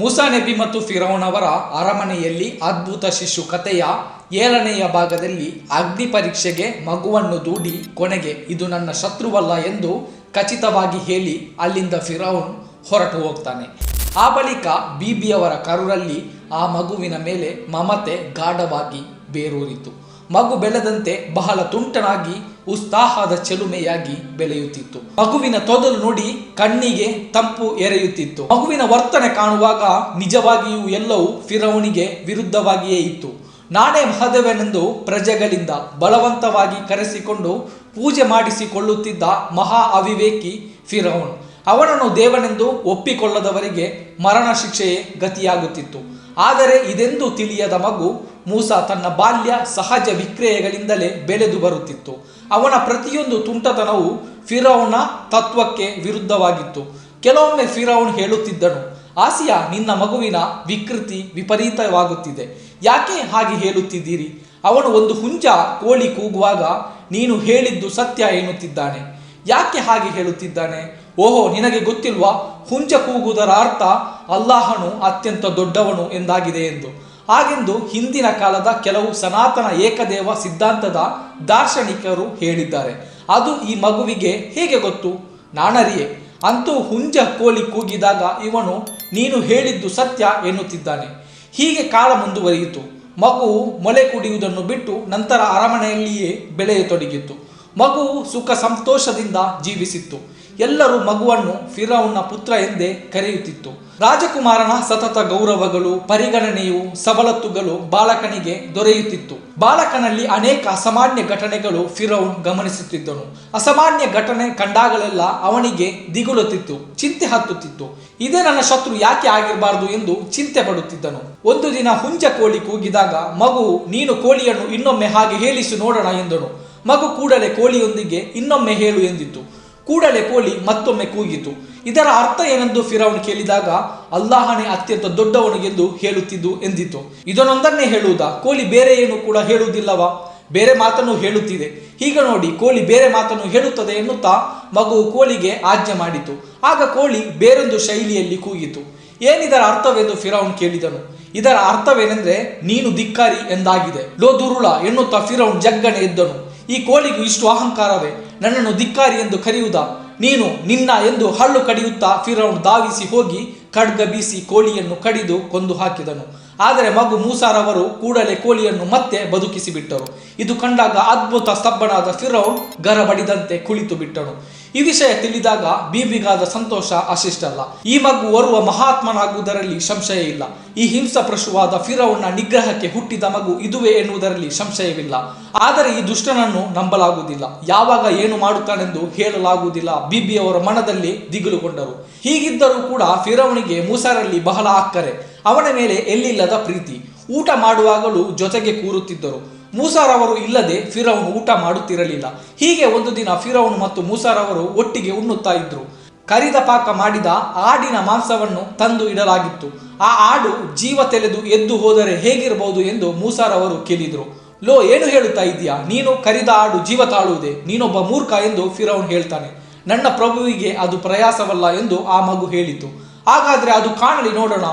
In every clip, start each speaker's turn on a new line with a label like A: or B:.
A: ಮೂಸಾ ನಬಿ ಮತ್ತು ಫಿರೌನ್ ಅವರ ಅರಮನೆಯಲ್ಲಿ ಅದ್ಭುತ ಶಿಶು ಕಥೆಯ 7ನೆಯ ಭಾಗದಲ್ಲಿ ಅಗ್ನಿ ಪರೀಕ್ಷೆಗೆ ಮಗುವನ್ನು ದೂಡಿ ಕೊನೆಗೆ ಇದು ನನ್ನ ಶತ್ರುವಲ್ಲ ಎಂದು ಖಚಿತವಾಗಿ ಹೇಳಿ ಅಲ್ಲಿಂದ ಫಿರೌನ್ ಹೊರಟು ಹೋಗ್ತಾನೆ. ಆ ಬಳಿಕ ಬೀಬಿಯವರ ಕರುಳಲ್ಲಿ ಆ ಮಗುವಿನ ಮೇಲೆ ಮಮತೆ ಗಾಢವಾಗಿ ಬೇರೂರಿತು. ಮಗು ಬೆಳೆದಂತೆ ಬಹಳ ತುಂಟನಾಗಿ ಉತ್ಸಾಹದ ಚೆಲುಮೆಯಾಗಿ ಬೆಳೆಯುತ್ತಿತ್ತು. ಮಗುವಿನ ತೊದಲು ನೋಡಿ ಕಣ್ಣಿಗೆ ತಂಪು ಎರೆಯುತ್ತಿತ್ತು. ಮಗುವಿನ ವರ್ತನೆ ಕಾಣುವಾಗ ನಿಜವಾಗಿಯೂ ಎಲ್ಲವೂ ಫಿರೌನಿಗೆ ವಿರುದ್ಧವಾಗಿಯೇ ಇತ್ತು. ನಾನೇ ಮಹದೇವನೆಂದು ಪ್ರಜೆಗಳಿಂದ ಬಲವಂತವಾಗಿ ಕರೆಸಿಕೊಂಡು ಪೂಜೆ ಮಾಡಿಸಿಕೊಳ್ಳುತ್ತಿದ್ದ ಮಹಾ ಅವಿವೇಕಿ ಫಿರೌನ್. ಅವನನ್ನು ದೇವನೆಂದು ಒಪ್ಪಿಕೊಳ್ಳದವರಿಗೆ ಮರಣ ಶಿಕ್ಷೆಯೇ ಗತಿಯಾಗುತ್ತಿತ್ತು. ಆದರೆ ಇದೆಂದು ತಿಳಿಯದ ಮಗು ಮೂಸಾ ತನ್ನ ಬಾಲ್ಯ ಸಹಜ ವಿಕ್ರಿಯೆಗಳಿಂದಲೇ ಬೆಳೆದು ಬರುತ್ತಿತ್ತು. ಅವನ ಪ್ರತಿಯೊಂದು ತುಂಟತನವು ಫಿರೌನ ತತ್ವಕ್ಕೆ ವಿರುದ್ಧವಾಗಿತ್ತು. ಕೆಲವೊಮ್ಮೆ ಫಿರೌನ್ ಹೇಳುತ್ತಿದ್ದನು, ಆಸಿಯಾ, ನಿನ್ನ ಮಗುವಿನ ವಿಕೃತಿ ವಿಪರೀತವಾಗುತ್ತಿದೆ, ಯಾಕೆ ಹಾಗೆ ಹೇಳುತ್ತಿದ್ದೀರಿ? ಅವನು ಒಂದು ಹುಂಜ ಕೋಳಿ ಕೂಗುವಾಗ ನೀನು ಹೇಳಿದ್ದು ಸತ್ಯ ಎನ್ನುತ್ತಿದ್ದಾನೆ. ಯಾಕೆ ಹಾಗೆ ಹೇಳುತ್ತಿದ್ದಾನೆ? ಓಹೋ, ನಿನಗೆ ಗೊತ್ತಿಲ್ವಾ? ಹುಂಜ ಕೂಗುವುದರ ಅರ್ಥ ಅಲ್ಲಾಹನು ಅತ್ಯಂತ ದೊಡ್ಡವನು ಎಂದಾಗಿದೆ ಎಂದು. ಹಾಗೆಂದು ಹಿಂದಿನ ಕಾಲದ ಕೆಲವು ಸನಾತನ ಏಕದೇವ ಸಿದ್ಧಾಂತದ ದಾರ್ಶನಿಕರು ಹೇಳಿದ್ದಾರೆ. ಅದು ಈ ಮಗುವಿಗೆ ಹೇಗೆ ಗೊತ್ತು? ನಾಣರಿಯೇ. ಅಂತೂ ಹುಂಜ ಕೋಳಿ ಕೂಗಿದಾಗ ಇವನು ನೀನು ಹೇಳಿದ್ದು ಸತ್ಯ ಎನ್ನುತ್ತಿದ್ದಾನೆ. ಹೀಗೆ ಕಾಲ ಮುಂದುವರಿಯಿತು. ಮಗುವು ಮೊಲೆ ಕುಡಿಯುವುದನ್ನು ಬಿಟ್ಟು ನಂತರ ಅರಮನೆಯಲ್ಲಿಯೇ ಬೆಳೆಯತೊಡಗಿತ್ತು. ಮಗುವು ಸುಖ ಸಂತೋಷದಿಂದ ಜೀವಿಸಿತ್ತು. ಎಲ್ಲರೂ ಮಗುವನ್ನು ಫಿರೌನ್ನ ಪುತ್ರ ಎಂದೇ ಕರೆಯುತ್ತಿತ್ತು. ರಾಜಕುಮಾರನ ಸತತ ಗೌರವಗಳು, ಪರಿಗಣನೆಯು, ಸವಲತ್ತುಗಳು ಬಾಲಕನಿಗೆ ದೊರೆಯುತ್ತಿತ್ತು. ಬಾಲಕನಲ್ಲಿ ಅನೇಕ ಅಸಾಮಾನ್ಯ ಘಟನೆಗಳು ಫಿರೌನ್ ಗಮನಿಸುತ್ತಿದ್ದನು. ಅಸಾಮಾನ್ಯ ಘಟನೆ ಕಂಡಾಗಲೆಲ್ಲ ಅವನಿಗೆ ದಿಗುಲುತ್ತಿತ್ತು, ಚಿಂತೆ ಹತ್ತುತ್ತಿತ್ತು. ಇದೇ ನನ್ನ ಶತ್ರು ಯಾಕೆ ಆಗಿರಬಾರದು ಎಂದು ಚಿಂತೆ ಪಡುತ್ತಿದ್ದನು. ಒಂದು ದಿನ ಹುಂಜ ಕೋಳಿ ಕೂಗಿದಾಗ ಮಗು ನೀನು ಕೋಳಿಯನ್ನು ಇನ್ನೊಮ್ಮೆ ಹಾಗೆ ಹೇಳಿಸು ನೋಡೋಣ ಎಂದನು. ಮಗು ಕೂಡಲೇ ಕೋಳಿಯೊಂದಿಗೆ ಇನ್ನೊಮ್ಮೆ ಹೇಳು ಎಂದಿತ್ತು. ಕೂಡಲೇ ಕೋಳಿ ಮತ್ತೊಮ್ಮೆ ಕೂಗಿತು. ಇದರ ಅರ್ಥ ಏನೆಂದು ಫಿರೌನ್ ಕೇಳಿದಾಗ ಅಲ್ಲಾಹನೇ ಅತ್ಯಂತ ದೊಡ್ಡವನು ಎಂದು ಹೇಳುತ್ತಿದ್ದು ಎಂದಿತು. ಇದನ್ನೊಂದನ್ನೇ ಹೇಳುವುದಾ? ಕೋಳಿ ಬೇರೆ ಏನು ಕೂಡ ಹೇಳುವುದಿಲ್ಲವಾ? ಬೇರೆ ಮಾತನ್ನು ಹೇಳುತ್ತಿದೆ. ಈಗ ನೋಡಿ, ಕೋಳಿ ಬೇರೆ ಮಾತನ್ನು ಹೇಳುತ್ತದೆ ಎನ್ನುತ್ತಾ ಮಗುವು ಕೋಳಿಗೆ ಆಜ್ಞೆ ಮಾಡಿತು. ಆಗ ಕೋಳಿ ಬೇರೊಂದು ಶೈಲಿಯಲ್ಲಿ ಕೂಗಿತು. ಏನಿದರ ಅರ್ಥವೆಂದು ಫಿರೌನ್ ಕೇಳಿದನು. ಇದರ ಅರ್ಥವೇನೆಂದ್ರೆ ನೀನು ಧಿಕ್ಕಾರಿ ಎಂದಾಗಿದೆ. ಲೋ ದುರುಳ ಎನ್ನುತ್ತಾ ಫಿರೌನ್ ಜಗ್ಗನೆ ಎದ್ದನು. ಈ ಕೋಳಿಗೂ ಇಷ್ಟು ಅಹಂಕಾರವೇ? ನನ್ನನ್ನು ಧಿಕ್ಕಾರಿ ಎಂದು ಕರೆಯುವುದಾ? ನೀನು ನಿನ್ನ ಎಂದು ಹಳ್ಳು ಕಡಿಯುತ್ತಾ ಫಿರೌನ್ ಧಾವಿಸಿ ಹೋಗಿ ಖಡ್ಗ ಬೀಸಿ ಕೋಳಿಯನ್ನು ಕಡಿದು ಕೊಂದು ಹಾಕಿದನು. ಆದರೆ ಮಗು ಮೂಸಾರವರು ಕೂಡಲೇ ಕೋಳಿಯನ್ನು ಮತ್ತೆ ಬದುಕಿಸಿಬಿಟ್ಟರು. ಇದು ಕಂಡಾಗ ಅದ್ಭುತ ಸ್ತಬ್ಧನಾದ ಫಿರೌನ್ ಗರಬಡಿದಂತೆ ಕುಳಿತು ಬಿಟ್ಟನು. ಈ ವಿಷಯ ತಿಳಿದಾಗ ಬೀಬಿಗಾದ ಸಂತೋಷ ಅಷ್ಟಿಷ್ಟಲ್ಲ. ಈ ಮಗು ಓರ್ವ ಮಹಾತ್ಮನಾಗುವುದರಲ್ಲಿ ಸಂಶಯ ಇಲ್ಲ. ಈ ಹಿಂಸಪ್ರಶುವಾದ ಫಿರೌನ್ನ ನಿಗ್ರಹಕ್ಕೆ ಹುಟ್ಟಿದ ಮಗು ಇದುವೇ ಎನ್ನುವುದರಲ್ಲಿ ಸಂಶಯವಿಲ್ಲ. ಆದರೆ ಈ ದುಷ್ಟನನ್ನು ನಂಬಲಾಗುವುದಿಲ್ಲ. ಯಾವಾಗ ಏನು ಮಾಡುತ್ತಾನೆಂದು ಹೇಳಲಾಗುವುದಿಲ್ಲ. ಬೀಬಿಯವರ ಮನದಲ್ಲಿ ದಿಗಿಲುಗೊಂಡರು. ಹೀಗಿದ್ದರೂ ಕೂಡ ಫಿರೌನಿಗೆ ಮೂಸಾರಲ್ಲಿ ಬಹಳ ಅಕ್ಕರೆ. ಅವನ ಮೇಲೆ ಎಲ್ಲಿಲ್ಲದ ಪ್ರೀತಿ. ಊಟ ಮಾಡುವಾಗಲೂ ಜೊತೆಗೆ ಕೂರುತ್ತಿದ್ದರು. ಮೂಸಾರವರು ಇಲ್ಲದೆ ಫಿರೌನ್ ಊಟ ಮಾಡುತ್ತಿರಲಿಲ್ಲ. ಹೀಗೆ ಒಂದು ದಿನ ಫಿರೌನ್ ಮತ್ತು ಮೂಸಾರವರು ಒಟ್ಟಿಗೆ ಉಣ್ಣುತ್ತಾ ಇದ್ರು. ಕರಿದ ಪಾಕ ಮಾಡಿದ ಆಡಿನ ಮಾಂಸವನ್ನು ತಂದು ಇಡಲಾಗಿತ್ತು. ಆ ಆಡು ಜೀವ ತೆಲೆದು ಎದ್ದು ಹೋದರೆ ಹೇಗಿರಬಹುದು ಎಂದು ಮೂಸಾರವರು ಕೇಳಿದರು. ಲೋ, ಏನು ಹೇಳುತ್ತಾ ಇದೀಯಾ? ನೀನು ಕರಿದ ಆಡು ಜೀವ ತಾಳುವುದೇ? ನೀನೊಬ್ಬ ಮೂರ್ಖ ಎಂದು ಫಿರೌನ್ ಹೇಳ್ತಾನೆ. ನನ್ನ ಪ್ರಭುವಿಗೆ ಅದು ಪ್ರಯಾಸವಲ್ಲ ಎಂದು ಆ ಮಗು ಹೇಳಿತು. ಹಾಗಾದ್ರೆ ಅದು ಕಾಣಲಿ ನೋಡೋಣ.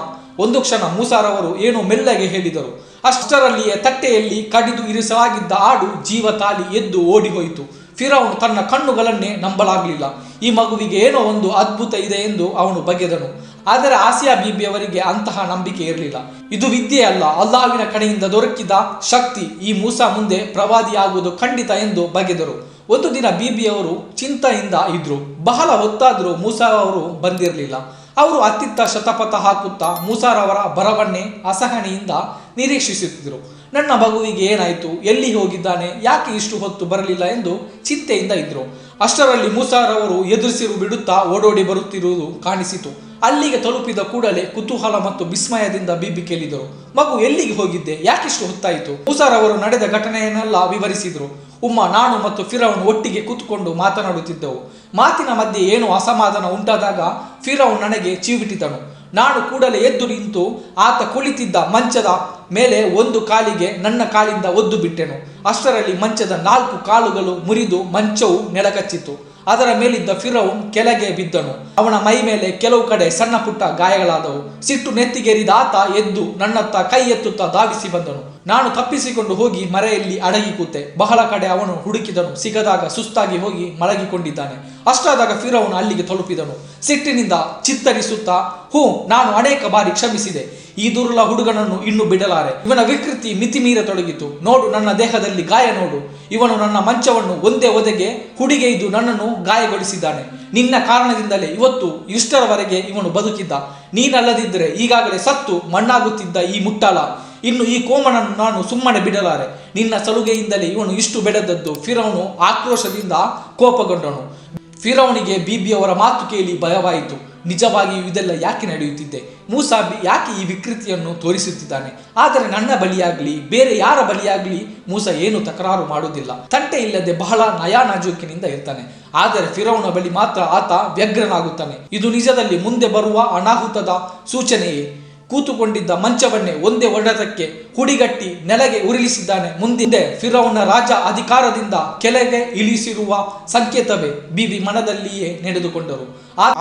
A: ಒಂದು ಕ್ಷಣ ಮೂಸಾರವರು ಏನೋ ಮೆಲ್ಲಗೆ ಹೇಳಿದರು. ಅಷ್ಟರಲ್ಲಿಯೇ ತಟ್ಟೆಯಲ್ಲಿ ಕಡಿದು ಇರಿಸಲಾಗಿದ್ದ ಆಡು ಜೀವ ತಾಳಿ ಎದ್ದು ಓಡಿ ಹೋಯಿತು. ಫಿರೌನ್ ತನ್ನ ಕಣ್ಣುಗಳನ್ನೇ ನಂಬಲಾಗಲಿಲ್ಲ. ಈ ಮಗುವಿಗೆ ಏನೋ ಒಂದು ಅದ್ಭುತ ಇದೆ ಎಂದು ಅವನು ಬಗೆದನು. ಆದರೆ ಆಸಿಯಾ ಬೀಬಿಯವರಿಗೆ ಅಂತಹ ನಂಬಿಕೆ ಇರಲಿಲ್ಲ. ಇದು ವಿದ್ಯೆ ಅಲ್ಲ, ಅಲ್ಲಾಹ್ವಿನ ಕಡೆಯಿಂದ ದೊರಕಿದ ಶಕ್ತಿ. ಈ ಮೂಸಾ ಮುಂದೆ ಪ್ರವಾದಿಯಾಗುವುದು ಖಂಡಿತ ಎಂದು ಬಗೆದರು. ಒಂದು ದಿನ ಬೀಬಿಯವರು ಚಿಂತೆಯಿಂದ ಇದ್ರು. ಬಹಳ ಹೊತ್ತಾದರೂ ಮೂಸಾ ಅವರು ಬಂದಿರಲಿಲ್ಲ. ಅವರು ಅತ್ತಿತ್ತ ಶತಪಥ ಹಾಕುತ್ತಾ ಮೂಸಾರವರ ಬರವನ್ನೇ ಅಸಹನೆಯಿಂದ ನಿರೀಕ್ಷಿಸುತ್ತಿದ್ದರು. ನನ್ನ ಮಗುವಿಗೆ ಏನಾಯಿತು? ಎಲ್ಲಿ ಹೋಗಿದ್ದಾನೆ? ಯಾಕೆ ಇಷ್ಟು ಹೊತ್ತು ಬರಲಿಲ್ಲ ಎಂದು ಚಿಂತೆಯಿಂದ ಇದ್ರು. ಅಷ್ಟರಲ್ಲಿ ಮೂಸಾರವರು ಎದುರಿಸಿರು ಬಿಡುತ್ತಾ ಓಡೋಡಿ ಬರುತ್ತಿರುವುದು ಕಾಣಿಸಿತು. ಅಲ್ಲಿಗೆ ತಲುಪಿದ ಕೂಡಲೇ ಕುತೂಹಲ ಮತ್ತು ವಿಸ್ಮಯದಿಂದ ಬೀಬಿ ಕೇಳಿದರು, ಮಗು ಎಲ್ಲಿಗೆ ಹೋಗಿದ್ದೆ? ಯಾಕಿಷ್ಟು ಹೊತ್ತಾಯಿತು? ಮೂಸಾರವರು ನಡೆದ ಘಟನೆಯನ್ನೆಲ್ಲ ವಿವರಿಸಿದರು. ಉಮ್ಮ, ನಾನು ಮತ್ತು ಫಿರೌನ್ ಒಟ್ಟಿಗೆ ಕೂತ್ಕೊಂಡು ಮಾತನಾಡುತ್ತಿದ್ದೆವು. ಮಾತಿನ ಮಧ್ಯೆ ಏನೋ ಅಸಮಾಧಾನ ಉಂಟಾದಾಗ ಫಿರೌನ್ ನನಗೆ ಚೀವಿಟಿದನು. ನಾನು ಕೂಡಲೇ ಎದ್ದು ನಿಂತು ಆತ ಕುಳಿತಿದ್ದ ಮಂಚದ ಮೇಲೆ ಒಂದು ಕಾಲಿಗೆ ನನ್ನ ಕಾಲಿಂದ ಒದ್ದು ಬಿಟ್ಟೆನು. ಅಷ್ಟರಲ್ಲಿ ಮಂಚದ 4 ಕಾಲುಗಳು ಮುರಿದು ಮಂಚವು ನೆಲಕಚ್ಚಿತು. ಅದರ ಮೇಲಿದ್ದ ಫಿರೌನ್ ಕೆಳಗೆ ಬಿದ್ದನು. ಅವನ ಮೈ ಮೇಲೆ ಕೆಲವು ಕಡೆ ಸಣ್ಣ ಪುಟ್ಟ ಗಾಯಗಳಾದವು. ಸಿಟ್ಟು ನೆತ್ತಿಗೇರಿದ ಆತ ಎದ್ದು ನನ್ನತ್ತ ಕೈ ಎತ್ತುತ್ತಾ ಧಾವಿಸಿ ಬಂದನು. ನಾನು ತಪ್ಪಿಸಿಕೊಂಡು ಹೋಗಿ ಮರೆಯಲ್ಲಿ ಅಡಗಿ ಕೂತೆ. ಬಹಳ ಕಡೆ ಅವನು ಹುಡುಕಿದನು, ಸಿಗದಾಗ ಸುಸ್ತಾಗಿ ಹೋಗಿ ಮಲಗಿಕೊಂಡಿದ್ದಾನೆ. ಅಷ್ಟಾದಾಗ ಫಿರೌನ್ ಅಲ್ಲಿಗೆ ತಲುಪಿದನು. ಸಿಟ್ಟಿನಿಂದ ಚಿತ್ತರಿಸುತ್ತಾ, ನಾನು ಅನೇಕ ಬಾರಿ ಕ್ಷಮಿಸಿದೆ. ಈ ದುರ್ಲ ಹುಡುಗನನ್ನು ಇನ್ನು ಬಿಡಲಾರೆ. ಇವನ ವಿಕೃತಿ ಮಿತಿಮೀರತೊಡಗಿತು. ನೋಡು, ನನ್ನ ದೇಹದಲ್ಲಿ ಗಾಯ ನೋಡು. ಇವನು ನನ್ನ ಮಂಚವನ್ನು ಒಂದೇ ಒದೆಗೆ ಹುಡಿಗೆಯ್ದು ನನ್ನನ್ನು ಗಾಯಗೊಳಿಸಿದ್ದಾನೆ. ನಿನ್ನ ಕಾರಣದಿಂದಲೇ ಇವತ್ತು ಇಷ್ಟರವರೆಗೆ ಇವನು ಬದುಕಿದ್ದ. ನೀನಲ್ಲದಿದ್ದರೆ ಈಗಾಗಲೇ ಸತ್ತು ಮಣ್ಣಾಗುತ್ತಿದ್ದ ಈ ಮುಟ್ಟಾಳ. ಇನ್ನು ಈ ಕೋಮನನ್ನು ನಾನು ಸುಮ್ಮನೆ ಬಿಡಲಾರೆ. ನಿನ್ನ ಸಲುಗೆಯಿಂದಲೇ ಇವನು ಇಷ್ಟು ಬೆಳೆದದ್ದು. ಫಿರೌನು ಆಕ್ರೋಶದಿಂದ ಕೋಪಗೊಂಡನು. ಫಿರೌನಿಗೆ ಬೀಬಿಯವರ ಮಾತು ಕೇಳಿ ಭಯವಾಯಿತು. ನಿಜವಾಗಿಯೂ ಇದೆಲ್ಲ ಯಾಕೆ ನಡೆಯುತ್ತಿದೆ? ಮೂಸಾ ಯಾಕೆ ಈ ವಿಕೃತಿಯನ್ನು ತೋರಿಸುತ್ತಿದ್ದಾನೆ? ಆದರೆ ನನ್ನ ಬಳಿಯಾಗಲಿ ಬೇರೆ ಯಾರ ಬಳಿಯಾಗಲಿ ಮೂಸಾ ಏನು ತಕರಾರು ಮಾಡುವುದಿಲ್ಲ. ತಂಟೆ ಇಲ್ಲದೆ ಬಹಳ ನಯಾನಾಜೂಕಿನಿಂದ ಇರ್ತಾನೆ. ಆದರೆ ಫಿರೌನ ಬಳಿ ಮಾತ್ರ ಆತ ವ್ಯಗ್ರನಾಗುತ್ತಾನೆ. ಇದು ನಿಜದಲ್ಲಿ ಮುಂದೆ ಬರುವ ಅನಾಹುತದ ಸೂಚನೆಯೇ. ಕೂತುಕೊಂಡಿದ್ದ ಮಂಚವನ್ನೇ ಒಂದೇ ಹೊಡೆತಕ್ಕೆ ಹುಡಿಗಟ್ಟಿ ನೆಲಗೆ ಉರುಳಿಸಿದ್ದಾನೆ. ಮುಂದೆ ಫಿರೌನ ರಾಜ ಅಧಿಕಾರದಿಂದ ಕೆಳಗೆ ಇಳಿಸಿರುವ ಸಂಕೇತವೇ. ಬೀಬಿ ಮನದಲ್ಲಿಯೇ ನಡೆದುಕೊಂಡರು.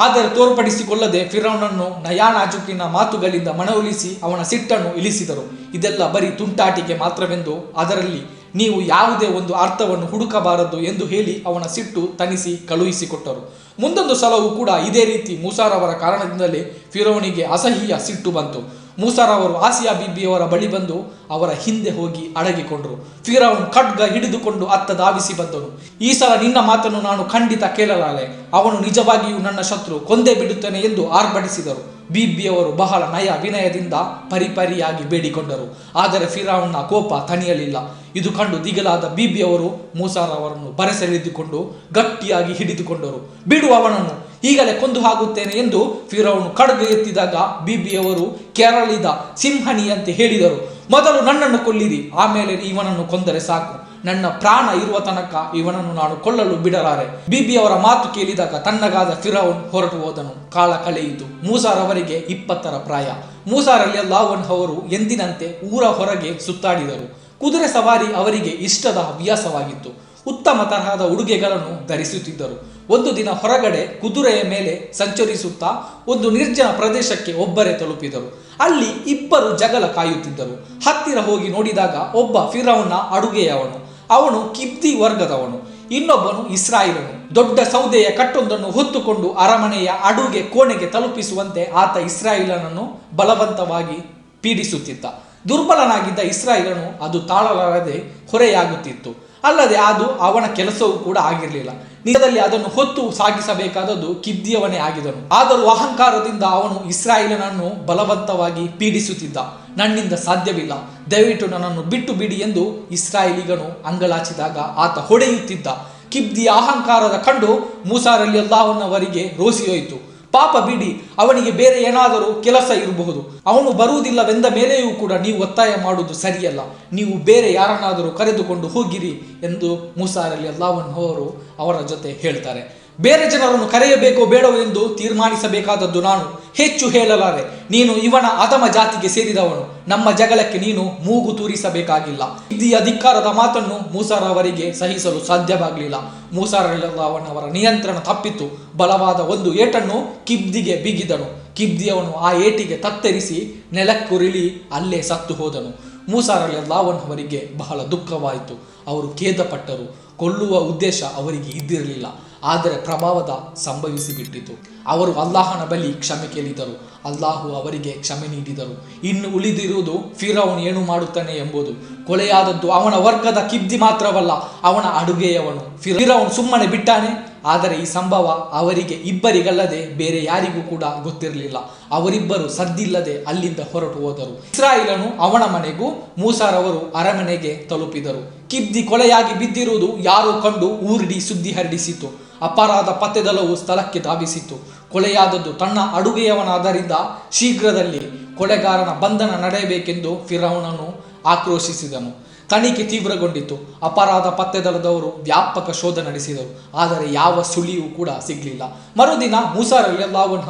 A: ಆದರೆ ತೋರ್ಪಡಿಸಿಕೊಳ್ಳದೆ ಫಿರೌನನ್ನು ನಯಾನಾಜುಕಿನ ಮಾತುಗಳಿಂದ ಮನವೊಲಿಸಿ ಅವನ ಸಿಟ್ಟನ್ನು ಇಳಿಸಿದರು. ಇದೆಲ್ಲ ಬರೀ ತುಂಟಾಟಿಕೆ ಮಾತ್ರವೆಂದು, ಅದರಲ್ಲಿ ನೀವು ಯಾವುದೇ ಒಂದು ಅರ್ಥವನ್ನು ಹುಡುಕಬಾರದು ಎಂದು ಹೇಳಿ ಅವನ ಸಿಟ್ಟು ತಣಿಸಿ ಕಳುಹಿಸಿಕೊಟ್ಟರು. ಮುಂದೊಂದು ಸಲವೂ ಕೂಡ ಇದೇ ರೀತಿ ಮೂಸಾರವರ ಕಾರಣದಿಂದಲೇ ಫಿರೌನಿಗೆ ಅಸಹ್ಯ ಸಿಟ್ಟು ಬಂತು. ಮೂಸಾರವರು ಆಸಿಯಾ ಬೀಬಿಯವರ ಬಳಿ ಬಂದು ಅವರ ಹಿಂದೆ ಹೋಗಿ ಅಡಗಿಕೊಂಡರು. ಫಿರೌನ್ ಖಡ್ಗ ಹಿಡಿದುಕೊಂಡು ಅತ್ತ ಧಾವಿಸಿ ಬಂದನು. ಈ ಸಲ ನಿನ್ನ ಮಾತನ್ನು ನಾನು ಖಂಡಿತ ಕೇಳಲಾರೆ. ಅವನು ನಿಜವಾಗಿಯೂ ನನ್ನ ಶತ್ರು, ಕೊಂದೇ ಬಿಡುತ್ತೇನೆ ಎಂದು ಆರ್ಭಟಿಸಿದರು. ಬೀಬಿಯವರು ಬಹಳ ನಯ ವಿನಯದಿಂದ ಪರಿಪರಿಯಾಗಿ ಬೇಡಿಕೊಂಡರು. ಆದರೆ ಫಿರೌನ್ನ ಕೋಪ ತಣಿಯಲಿಲ್ಲ. ಇದು ಕಂಡು ದಿಗಲಾದ ಬೀಬಿಯವರು ಮೂಸಾರವರನ್ನು ಬರೆಸೆಳೆದುಕೊಂಡು ಗಟ್ಟಿಯಾಗಿ ಹಿಡಿದುಕೊಂಡರು. ಬಿಡು ಅವನನ್ನು, ಈಗಲೇ ಕೊಂದು ಹಾಕುತ್ತೇನೆ ಎಂದು ಫಿರೌನು ಖಡ್ಗ ಎತ್ತಿದಾಗ ಬೀಬಿಯವರು ಕೆರಳಿದ ಸಿಂಹಣಿಯಂತೆ ಹೇಳಿದರು, ಮೊದಲು ನನ್ನನ್ನು ಕೊಲ್ಲಿರಿ, ಆಮೇಲೆ ಇವನನ್ನು ಕೊಂದರೆ ಸಾಕು. ನನ್ನ ಪ್ರಾಣ ಇರುವ ತನಕ ಇವನನ್ನು ನಾನು ಕೊಲ್ಲಲು ಬಿಡಲಾರೆ. ಬೀಬಿಯವರ ಮಾತು ಕೇಳಿದಾಗ ತಣ್ಣಗಾದ ಫಿರೌನ್ ಹೊರಟು ಹೋದನು. ಕಾಲ ಕಳೆಯಿತು. ಮೂಸಾರವರಿಗೆ 20ರ ಪ್ರಾಯ. ಮೂಸಾರಲ್ಲಿ ಅವರು ಎಂದಿನಂತೆ ಊರ ಹೊರಗೆ ಸುತ್ತಾಡಿದರು. ಕುದುರೆ ಸವಾರಿ ಅವರಿಗೆ ಇಷ್ಟದ ಹವ್ಯಾಸವಾಗಿತ್ತು. ಉತ್ತಮ ತರಹದ ಉಡುಗೆಗಳನ್ನು ಧರಿಸುತ್ತಿದ್ದರು. ಒಂದು ದಿನ ಹೊರಗಡೆ ಕುದುರೆಯ ಮೇಲೆ ಸಂಚರಿಸುತ್ತಾ ಒಂದು ನಿರ್ಜನ ಪ್ರದೇಶಕ್ಕೆ ಒಬ್ಬರೇ ತಲುಪಿದರು. ಅಲ್ಲಿ ಇಬ್ಬರು ಜಗಳ ಕಾಯುತ್ತಿದ್ದರು. ಹತ್ತಿರ ಹೋಗಿ ನೋಡಿದಾಗ ಒಬ್ಬ ಫಿರೌನ್ನ ಅಡುಗೆಯವನು, ಅವನು ಕಿಬ್ದಿ ವರ್ಗದವನು. ಇನ್ನೊಬ್ಬನು ಇಸ್ರಾಯೇಲನು. ದೊಡ್ಡ ಸೌದೆಯ ಕಟ್ಟೊಂದನ್ನು ಹೊತ್ತುಕೊಂಡು ಅರಮನೆಯ ಅಡುಗೆ ಕೋಣೆಗೆ ತಲುಪಿಸುವಂತೆ ಆತ ಇಸ್ರಾಯೇಲನನ್ನು ಬಲವಂತವಾಗಿ ಪೀಡಿಸುತ್ತಿದ್ದ. ದುರ್ಬಲನಾಗಿದ್ದ ಇಸ್ರಾಯೇಲನು ಅದು ತಾಳಲಾರದೆ ಹೊರೆಯಾಗುತ್ತಿತ್ತು. ಅಲ್ಲದೆ ಅದು ಅವನ ಕೆಲಸವೂ ಕೂಡ ಆಗಿರಲಿಲ್ಲ. ನಿಜದಲ್ಲಿ ಅದನ್ನು ಹೊತ್ತು ಸಾಗಿಸಬೇಕಾದದ್ದು ಕಿಬ್ದಿಯವನೇ ಆಗಿದನು. ಆದರೂ ಅಹಂಕಾರದಿಂದ ಅವನು ಇಸ್ರಾಯೇಲನನ್ನು ಬಲವಂತವಾಗಿ ಪೀಡಿಸುತ್ತಿದ್ದ. ನನ್ನಿಂದ ಸಾಧ್ಯವಿಲ್ಲ, ದಯವಿಟ್ಟು ನನ್ನನ್ನು ಬಿಟ್ಟು ಬಿಡಿ ಎಂದು ಇಸ್ರಾಯೇಲಿಗನು ಅಂಗಲಾಚಿದಾಗ ಆತ ಹೊಡೆಯುತ್ತಿದ್ದ. ಕಿಬ್ದಿಯ ಅಹಂಕಾರದ ಕಂಡು ಮೂಸಾರಲ್ಲಿ ಅವರಿಗೆ ರೋಸಿಯೋಯಿತು. ಪಾಪ ಬಿಡಿ, ಅವನಿಗೆ ಬೇರೆ ಏನಾದರೂ ಕೆಲಸ ಇರಬಹುದು. ಅವನು ಬರುವುದಿಲ್ಲವೆಂದ ಮೇಲೆಯೂ ಕೂಡ ನೀವು ಒತ್ತಾಯ ಮಾಡುವುದು ಸರಿಯಲ್ಲ. ನೀವು ಬೇರೆ ಯಾರನ್ನಾದರೂ ಕರೆದುಕೊಂಡು ಹೋಗಿರಿ ಎಂದು ಮೂಸಾರಲ್ಲಿ ಅವರು ಅವರ ಜೊತೆ ಹೇಳ್ತಾರೆ. ಬೇರೆ ಜನರನ್ನು ಕರೆಯಬೇಕೋ ಬೇಡವೋ ಎಂದು ತೀರ್ಮಾನಿಸಬೇಕಾದದ್ದು ನಾನು. ಹೆಚ್ಚು ಹೇಳಲಾರೆ. ನೀನು ಇವನ ಅಧಮ ಜಾತಿಗೆ ಸೇರಿದವನು. ನಮ್ಮ ಜಗಳಕ್ಕೆ ನೀನು ಮೂಗು ತೂರಿಸಬೇಕಾಗಿಲ್ಲ. ಈ ಅಧಿಕಾರದ ಮಾತನ್ನು ಮೂಸಾರವರಿಗೆ ಸಹಿಸಲು ಸಾಧ್ಯವಾಗಲಿಲ್ಲ. ಮೂಸಾರವರ ನಿಯಂತ್ರಣ ತಪ್ಪಿತು. ಬಲವಾದ ಒಂದು ಏಟನ್ನು ಕಿಬ್ದಿಗೆ ಬಿಗಿದನು. ಕಿಬ್ದಿಯವನು ಆ ಏಟಿಗೆ ತತ್ತರಿಸಿ ನೆಲಕ್ಕುರುಳಿ ಅಲ್ಲೇ ಸತ್ತು ಹೋದನು. ಮೂಸಾರವರಿಗೆ ಬಹಳ ದುಃಖವಾಯಿತು. ಅವರು ಖೇದಪಟ್ಟರು. ಕೊಲ್ಲುವ ಉದ್ದೇಶ ಅವರಿಗೆ ಇದ್ದಿರಲಿಲ್ಲ, ಆದರೆ ಪ್ರಭಾವದ ಸಂಭವಿಸಿಬಿಟ್ಟಿತು. ಅವರು ಅಲ್ಲಾಹನ ಬಳಿ ಕ್ಷಮೆ ಕೇಳಿದರು. ಅಲ್ಲಾಹು ಅವರಿಗೆ ಕ್ಷಮೆ ನೀಡಿದರು. ಇನ್ನು ಉಳಿದಿರುವುದು ಫಿರೌನ್ ಏನು ಮಾಡುತ್ತಾನೆ ಎಂಬುದು. ಕೊಲೆಯಾದದ್ದು ಅವನ ವರ್ಗದ ಕಿಬ್ದಿ ಮಾತ್ರವಲ್ಲ, ಅವನ ಅಡುಗೆಯವನು. ಫಿರೌನ್ ಸುಮ್ಮನೆ ಬಿಟ್ಟಾನೆ. ಆದರೆ ಈ ಸಂಭವ ಅವರಿಗೆ ಇಬ್ಬರಿಗಲ್ಲದೆ ಬೇರೆ ಯಾರಿಗೂ ಕೂಡ ಗೊತ್ತಿರಲಿಲ್ಲ. ಅವರಿಬ್ಬರು ಸದ್ದಿಲ್ಲದೆ ಅಲ್ಲಿಂದ ಹೊರಟು ಹೋದರು. ಇಸ್ರಾಯೇಲನು ಅವನ ಮನೆಗೂ ಮೂಸಾರವರು ಅರಮನೆಗೆ ತಲುಪಿದರು. ಕಿಬ್ದಿ ಕೊಲೆಯಾಗಿ ಬಿದ್ದಿರುವುದು ಯಾರೋ ಕಂಡು ಊರಿಡಿ ಸುದ್ದಿ ಹರಡಿಸಿತು. ಅಪರಾಧ ಪತ್ತೆದಲವು ಸ್ಥಳಕ್ಕೆ ಧಾವಿಸಿತು. ಕೊಲೆಯಾದದ್ದು ತನ್ನ ಅಡುಗೆಯವನಾದ್ದರಿಂದ ಶೀಘ್ರದಲ್ಲಿ ಕೊಲೆಗಾರನ ಬಂಧನ ನಡೆಯಬೇಕೆಂದು ಫಿರೌನನು ಆಕ್ರೋಶಿಸಿದನು. ತನಿಖೆ ತೀವ್ರಗೊಂಡಿತು. ಅಪರಾಧ ಪತ್ತೆದಳದವರು ವ್ಯಾಪಕ ಶೋಧ ನಡೆಸಿದರು. ಆದರೆ ಯಾವ ಸುಳಿಯೂ ಕೂಡ ಸಿಗಲಿಲ್ಲ. ಮರುದಿನ ಮೂಸಾರಲ್ಲಿ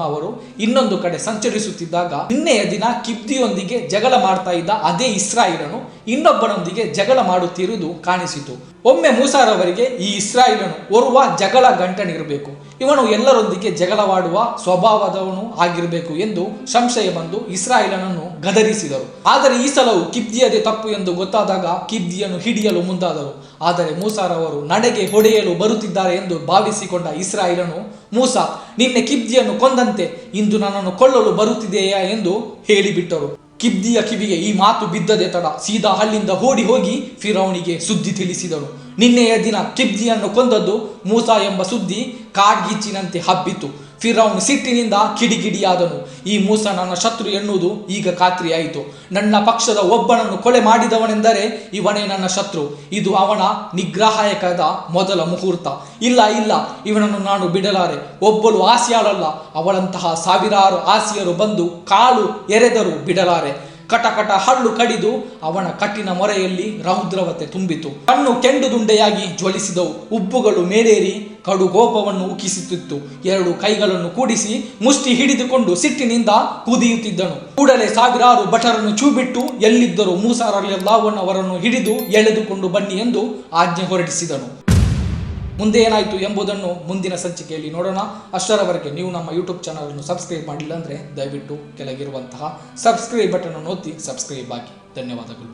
A: ಅವರು ಇನ್ನೊಂದು ಕಡೆ ಸಂಚರಿಸುತ್ತಿದ್ದಾಗ ನಿನ್ನೆಯ ದಿನ ಕಿಬ್ದಿಯೊಂದಿಗೆ ಜಗಳ ಮಾಡ್ತಾ ಇದ್ದ ಅದೇ ಇಸ್ರಾಯೇಲನು ಇನ್ನೊಬ್ಬನೊಂದಿಗೆ ಜಗಳ ಮಾಡುತ್ತಿರುವುದು ಕಾಣಿಸಿತು. ಒಮ್ಮೆ ಮೂಸಾರವರಿಗೆ ಈ ಇಸ್ರಾಯೇಲನು ಓರ್ವ ಜಗಳ ಗಂಟನಿರಬೇಕು, ಇವನು ಎಲ್ಲರೊಂದಿಗೆ ಜಗಳವಾಡುವ ಸ್ವಭಾವದವನು ಆಗಿರಬೇಕು ಎಂದು ಸಂಶಯ ಬಂದು ಇಸ್ರಾಯೇಲನನ್ನು ಗದರಿಸಿದರು. ಆದರೆ ಈ ಸಲವು ಕಿಬ್ದಿಯದೇ ತಪ್ಪು ಎಂದು ಗೊತ್ತಾದಾಗ ಕಿಬ್ದಿಯನ್ನು ಹಿಡಿಯಲು ಮುಂದಾದರು. ಆದರೆ ಮೂಸಾರವರು ನಡೆಗೆ ಹೊಡೆಯಲು ಬರುತ್ತಿದ್ದಾರೆ ಎಂದು ಭಾವಿಸಿಕೊಂಡ ಇಸ್ರಾಯೇಲನು, ಮೂಸಾ, ನಿನ್ನೆ ಕಿಬ್ದಿಯನ್ನು ಕೊಂದಂತೆ ಇಂದು ನನ್ನನ್ನು ಕೊಲ್ಲಲು ಬರುತ್ತಿದೆಯಾ ಎಂದು ಹೇಳಿಬಿಟ್ಟರು. ಕಿಬ್ದಿಯ ಕಿವಿಗೆ ಈ ಮಾತು ಬಿದ್ದದೆ ತಡ ಸೀದಾ ಅಲ್ಲಿಂದ ಓಡಿ ಹೋಗಿ ಫಿರೌನಿಗೆ ಸುದ್ದಿ ತಿಳಿಸಿದನು. ನಿನ್ನೆಯ ದಿನ ಕಿಬ್ದಿಯನ್ನು ಕೊಂದದ್ದು ಮೂಸಾ ಎಂಬ ಸುದ್ದಿ ಕಾಡ್ಗಿಚ್ಚಿನಂತೆ ಹಬ್ಬಿತು. ಫಿರೌನ್ ಸಿಟ್ಟಿನಿಂದ ಕಿಡಿಕಿಡಿಯಾದನು. ಈ ಮೂಸಾ ನನ್ನ ಶತ್ರು ಎನ್ನುವುದು ಈಗ ಖಾತ್ರಿಯಾಯಿತು. ನನ್ನ ಪಕ್ಷದ ಒಬ್ಬನನ್ನು ಕೊಲೆ ಮಾಡಿದವನೆಂದರೆ ಇವನೇ ನನ್ನ ಶತ್ರು. ಇದು ಅವನ ನಿಗ್ರಹಾಯಕದ ಮೊದಲ ಮುಹೂರ್ತ. ಇಲ್ಲ, ಇವನನ್ನು ನಾನು ಬಿಡಲಾರೆ. ಒಬ್ಬಳು ಆಸಿಯಾಳಲ್ಲ, ಅವಳಂತಹ ಸಾವಿರಾರು ಆಸಿಯರು ಬಂದು ಕಾಲು ಎರೆದರೂ ಬಿಡಲಾರೆ. ಕಟಕಟ ಹಳ್ಳು ಕಡಿದು ಅವನ ಕಟ್ಟಿನ ಮೊರೆಯಲ್ಲಿ ರೌದ್ರವತೆ ತುಂಬಿತು. ಕಣ್ಣು ಕೆಂಡು ದುಂಡೆಯಾಗಿ ಜ್ವಲಿಸಿದವು. ಉಬ್ಬುಗಳು ಮೇಲೇರಿ ಕಡುಗೋಪವನ್ನು ಉಕ್ಕಿಸುತ್ತಿತ್ತು. ಎರಡು ಕೈಗಳನ್ನು ಕೂಡಿಸಿ ಮುಷ್ಟಿ ಹಿಡಿದುಕೊಂಡು ಸಿಟ್ಟಿನಿಂದ ಕುದಿಯುತ್ತಿದ್ದನು. ಕೂಡಲೇ ಸಾವಿರಾರು ಭಟರನ್ನು ಚೂಬಿಟ್ಟು ಎಲ್ಲಿದ್ದರೂ ಮೂಸಾರರೆಲ್ಲವನ್ನವರನ್ನು ಹಿಡಿದು ಎಳೆದುಕೊಂಡು ಬನ್ನಿ ಎಂದು ಆಜ್ಞೆ ಹೊರಡಿಸಿದನು. ಮುಂದೆ ಏನಾಯಿತು ಎಂಬುದನ್ನು ಮುಂದಿನ ಸಂಚಿಕೆಯಲ್ಲಿ ನೋಡೋಣ. ಅಷ್ಟರವರೆಗೆ ನೀವು ನಮ್ಮ ಯೂಟ್ಯೂಬ್ ಚಾನಲನ್ನು ಸಬ್ಸ್ಕ್ರೈಬ್ ಮಾಡಿಲ್ಲ ಅಂದರೆ ದಯವಿಟ್ಟು ಕೆಳಗಿರುವಂತಹ ಸಬ್ಸ್ಕ್ರೈಬ್ ಬಟನ್ ಅನ್ನು ಒತ್ತಿ ಸಬ್ಸ್ಕ್ರೈಬ್ ಆಗಿ. ಧನ್ಯವಾದಗಳು.